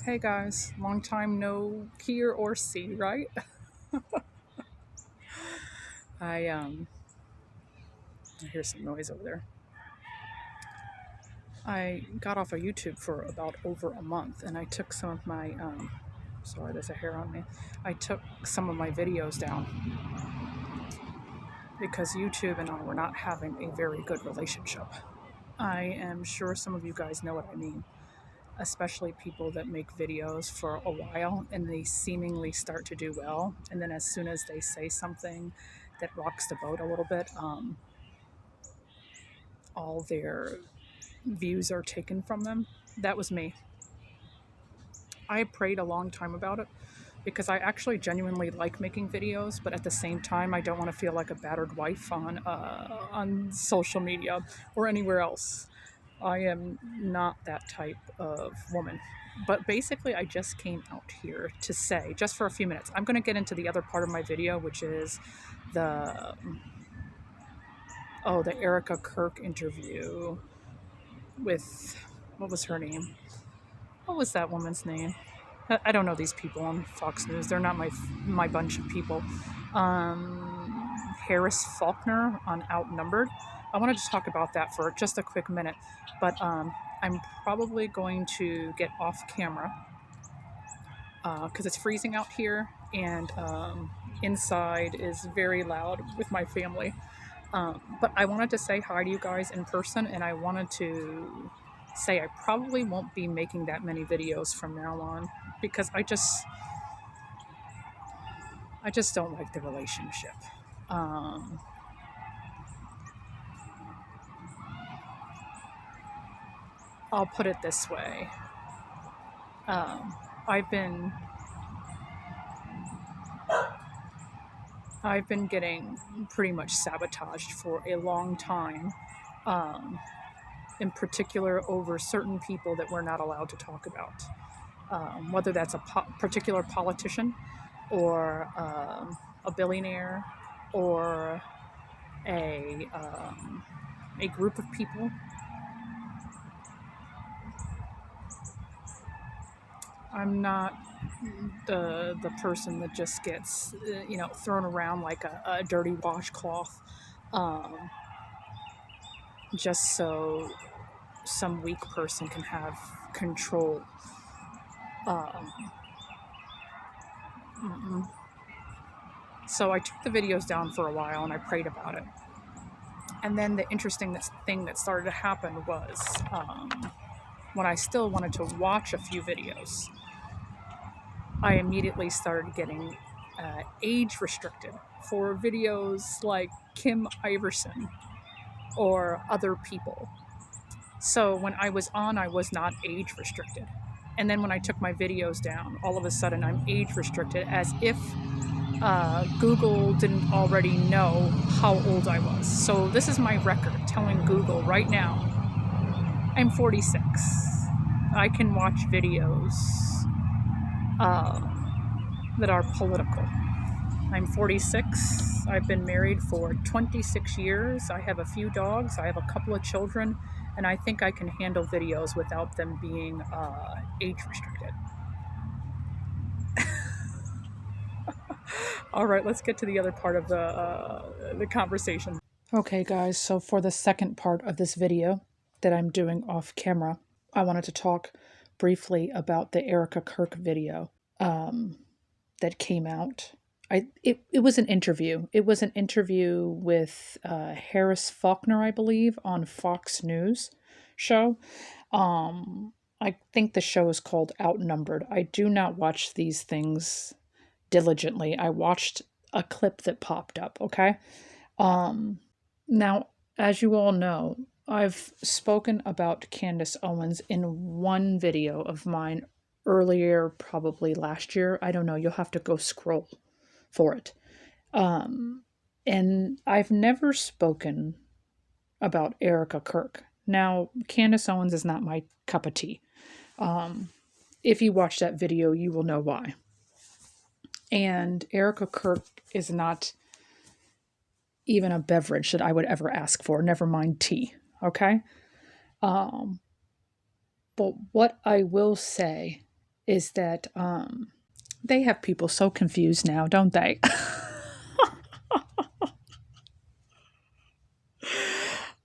Hey guys, long time no hear or see, right? I I hear some noise over there. I got off of YouTube for about over a month and I took some of my sorry, there's a hair on me. I took some of my videos down because YouTube and I were not having a very good relationship. I am sure some of you guys know what I mean, especially people that make videos for a while and they seemingly start to do well, and then as soon as they say something that rocks the boat a little bit, all their views are taken from them. That was me. I prayed a long time about it because I actually genuinely like making videos, but at the same time, I don't want to feel like a battered wife on social media or anywhere else. I am not that type of woman. But basically, I just came out here to say, just for a few minutes, I'm going to get into the other part of my video, which is the the Erika Kirk interview with, what was her name? What was that woman's name? I don't know these people on Fox News. They're not my bunch of people. Harris Faulkner on Outnumbered. I want to just talk about that for just a quick minute, but I'm probably going to get off camera because it's freezing out here and inside is very loud with my family. But I wanted to say hi to you guys in person, and I wanted to say I probably won't be making that many videos from now on because I just don't like the relationship. Um, I'll put it this way. Um, I've been I've been getting pretty much sabotaged for a long time. Um, in particular over certain people that we're not allowed to talk about, whether that's a particular politician or a billionaire or a group of people. I'm not the person that just gets thrown around like a dirty washcloth, um, just so some weak person can have control. Um, so I took the videos down for a while and I prayed about it. And then the interesting thing that started to happen was when I still wanted to watch a few videos, I immediately started getting age restricted for videos like Kim Iverson or other people. So when I was on, I was not age restricted. And then when I took my videos down, all of a sudden I'm age restricted, as if Google didn't already know how old I was. So this is my record telling Google right now, I'm 46. I can watch videos that are political. I'm 46. I've been married for 26 years. I have a few dogs. I have a couple of children. And I think I can handle videos without them being age restricted. All right, let's get to the other part of the conversation. Okay, guys, so for the second part of this video that I'm doing off camera, I wanted to talk briefly about the Erika Kirk video that came out. It was an interview. It was an interview with Harris Faulkner, I believe, on Fox News show. I think the show is called Outnumbered. I do not watch these things diligently. I watched a clip that popped up, okay? Now, as you all know, I've spoken about Candace Owens in one video of mine earlier, probably last year. I don't know. You'll have to go scroll for it. And I've never spoken about Erika Kirk. Now, Candace Owens is not my cup of tea. If you watch that video, you will know why. And Erika Kirk is not even a beverage that I would ever ask for, never mind tea, okay? But what I will say is that they have people so confused now, don't they?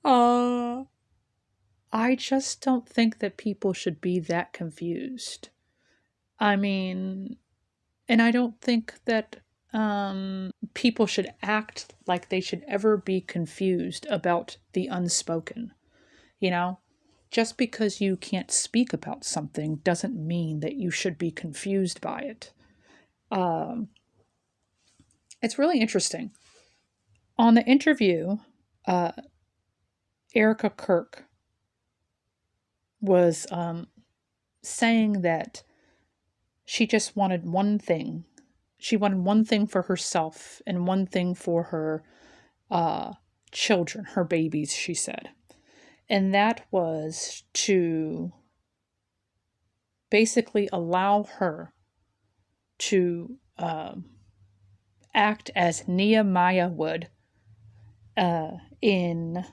uh, I just don't think that people should be that confused. I mean, and I don't think that people should act like they should ever be confused about the unspoken. You know, just because you can't speak about something doesn't mean that you should be confused by it. Um, it's really interesting. On the interview, uh, Erika Kirk was saying that she just wanted one thing. She wanted one thing for herself and one thing for her uh, children, her babies, she said. And that was to basically allow her to act as Nehemiah would in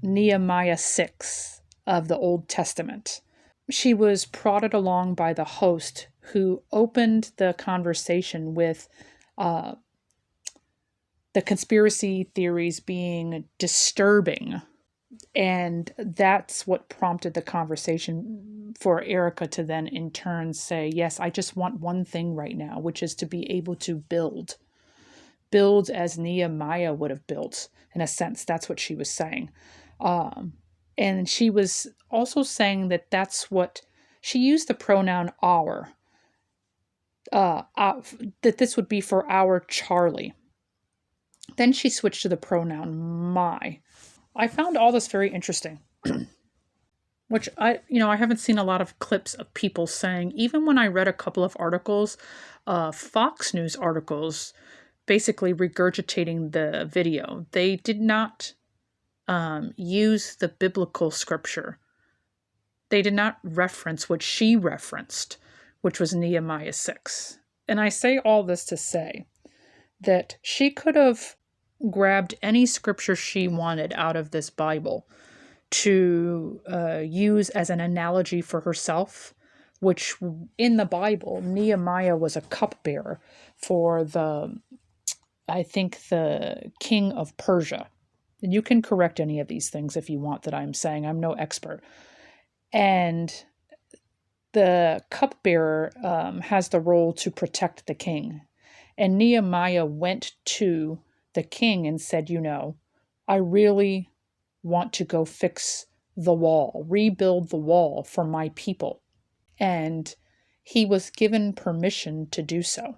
Nehemiah 6 of the Old Testament. She was prodded along by the host who opened the conversation with uh, the conspiracy theories being disturbing. And that's what prompted the conversation for Erika to then in turn say, yes, I just want one thing right now, which is to be able to build as Nehemiah would have built. In a sense, that's what she was saying. And she was also saying that that's what she used the pronoun our, that this would be for our Charlie. Then she switched to the pronoun my. I found all this very interesting, which I haven't seen a lot of clips of people saying, even when I read a couple of articles, Fox News articles, basically regurgitating the video. They did not use the biblical scripture. They did not reference what she referenced, which was Nehemiah 6. And I say all this to say that she could have grabbed any scripture she wanted out of this Bible to use as an analogy for herself, which in the Bible, Nehemiah was a cupbearer for I think the king of Persia. And you can correct any of these things if you want that I'm saying. I'm no expert. And the cupbearer has the role to protect the king. And Nehemiah went to the king and said, I really want to go fix the wall, rebuild the wall for my people. And he was given permission to do so.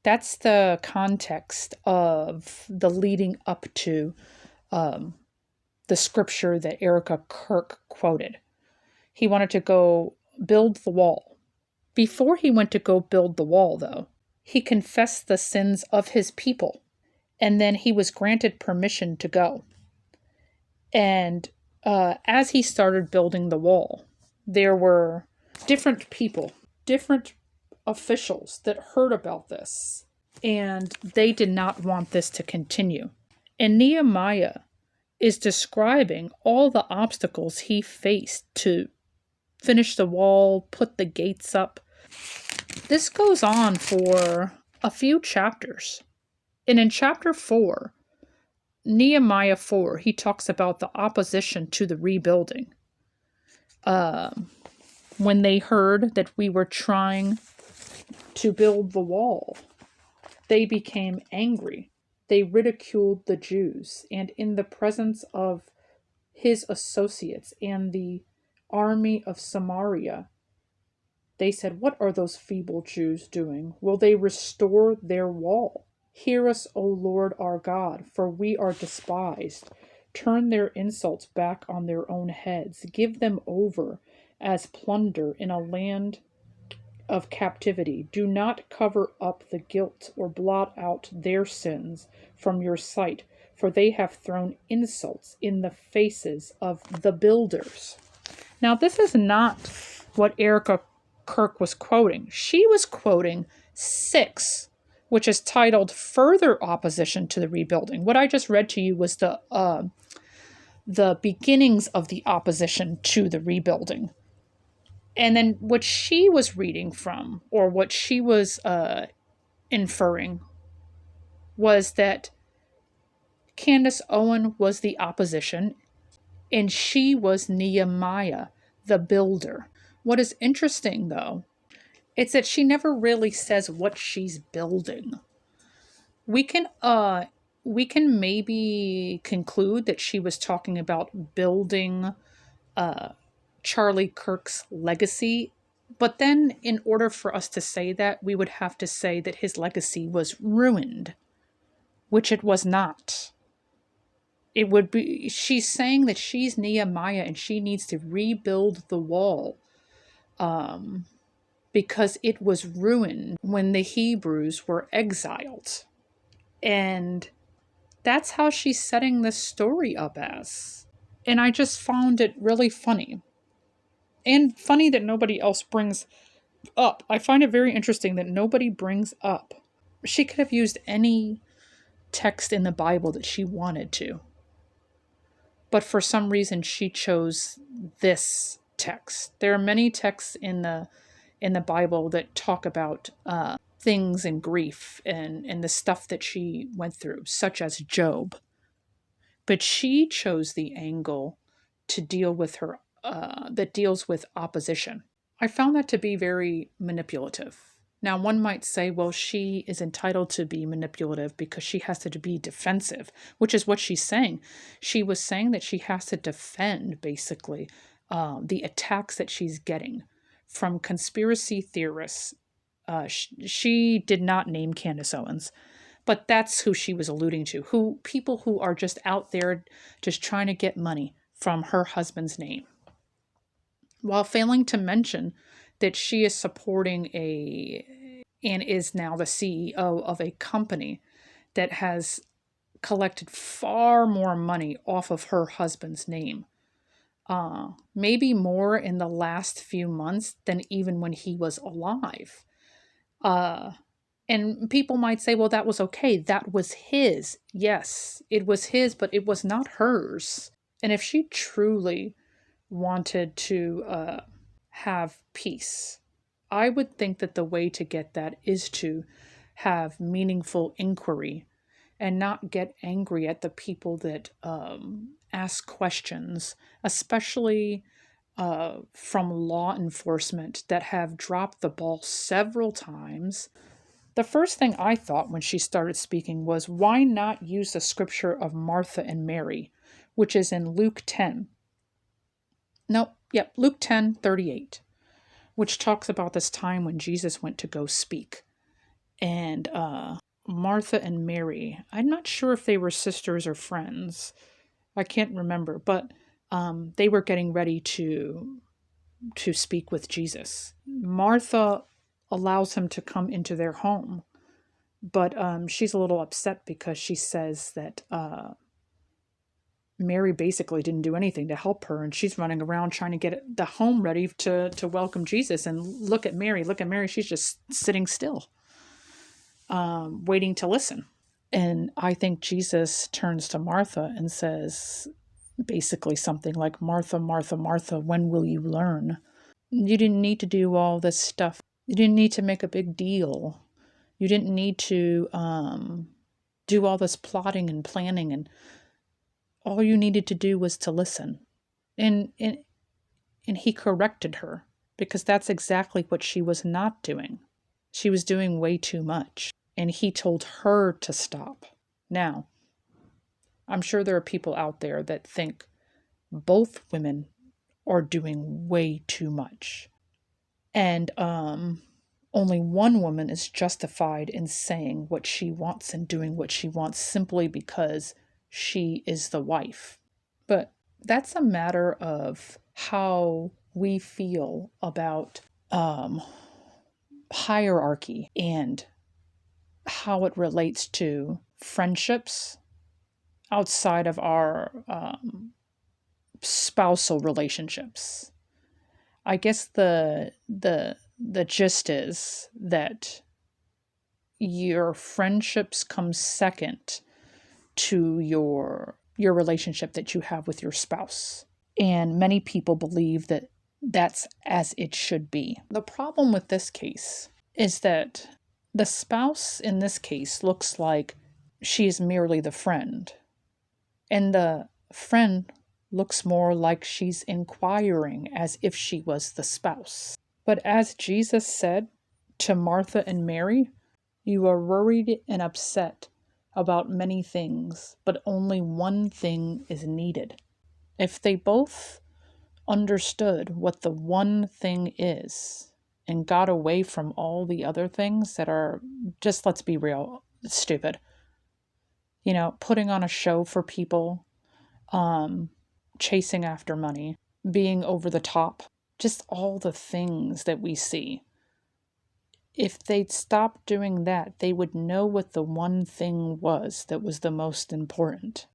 That's the context of the leading up to the scripture that Erika Kirk quoted. He wanted to go build the wall. Before he went to go build the wall, though, he confessed the sins of his people, and then he was granted permission to go. And as he started building the wall, there were different people, different officials that heard about this, and they did not want this to continue. And Nehemiah is describing all the obstacles he faced to finish the wall, put the gates up. This goes on for a few chapters. And in chapter 4, Nehemiah 4, he talks about the opposition to the rebuilding. When they heard that we were trying to build the wall, they became angry. They ridiculed the Jews, and in the presence of his associates and the army of Samaria, they said, "What are those feeble Jews doing? Will they restore their wall? Hear us, O Lord our God, for we are despised. Turn their insults back on their own heads. Give them over as plunder in a land of captivity. Do not cover up the guilt or blot out their sins from your sight, for they have thrown insults in the faces of the builders." Now, this is not what Erika Kirk was quoting. She was quoting 6, which is titled Further Opposition to the Rebuilding. What I just read to you was the beginnings of the opposition to the rebuilding. And then what she was reading from, or what she was inferring, was that Candace Owen was the opposition and she was Nehemiah, the builder. What is interesting, though, it's that she never really says what she's building. We can maybe conclude that she was talking about building Charlie Kirk's legacy. But then, in order for us to say that, we would have to say that his legacy was ruined, which it was not. It would be, she's saying that she's Nehemiah and she needs to rebuild the wall because it was ruined when the Hebrews were exiled. And that's how she's setting this story up as. And I just found it really funny. And funny that nobody else brings up. I find it very interesting that nobody brings up. She could have used any text in the Bible that she wanted to. But for some reason she chose this text. There are many texts in the Bible that talk about things and grief and the stuff that she went through, such as Job. But she chose the angle to deal with her that deals with opposition. I found that to be very manipulative. Now, one might say, well, she is entitled to be manipulative because she has to be defensive, which is what she's saying. She was saying that she has to defend, basically, the attacks that she's getting from conspiracy theorists. She did not name Candace Owens, but that's who she was alluding to. People who are just out there just trying to get money from her husband's name, while failing to mention that she is supporting and is now the CEO of a company that has collected far more money off of her husband's name. Maybe more in the last few months than even when he was alive. And people might say, well, that was okay. That was his. Yes, it was his, but it was not hers. And if she truly wanted to have peace, I would think that the way to get that is to have meaningful inquiry and not get angry at the people that ask questions, especially from law enforcement that have dropped the ball several times. The first thing I thought when she started speaking was, why not use the scripture of Martha and Mary, which is in Luke 10. Luke 10:38, which talks about this time when Jesus went to go speak. And Martha and Mary, I'm not sure if they were sisters or friends. I can't remember, but they were getting ready to speak with Jesus. Martha allows him to come into their home, but she's a little upset because she says that Mary basically didn't do anything to help her, and she's running around trying to get the home ready to welcome Jesus. And look at Mary, she's just sitting still, waiting to listen. And I think Jesus turns to Martha and says basically something like, Martha, Martha, Martha, when will you learn? You didn't need to do all this stuff. You didn't need to make a big deal. You didn't need to do all this plotting and planning, and all you needed to do was to listen. And he corrected her, because that's exactly what she was not doing. She was doing way too much, and he told her to stop. Now, I'm sure there are people out there that think both women are doing way too much. And only one woman is justified in saying what she wants and doing what she wants simply because she is the wife. But that's a matter of how we feel about hierarchy and how it relates to friendships outside of our spousal relationships. I guess the gist is that your friendships come second to your relationship that you have with your spouse. And many people believe that That's as it should be. The problem with this case is that the spouse in this case looks like she is merely the friend, and the friend looks more like she's inquiring as if she was the spouse. But as Jesus said to Martha and Mary, you are worried and upset about many things, but only one thing is needed. If they both understood what the one thing is and got away from all the other things that are just, let's be real, stupid. Putting on a show for people, chasing after money, being over the top, just all the things that we see. If they'd stop doing that, they would know what the one thing was that was the most important.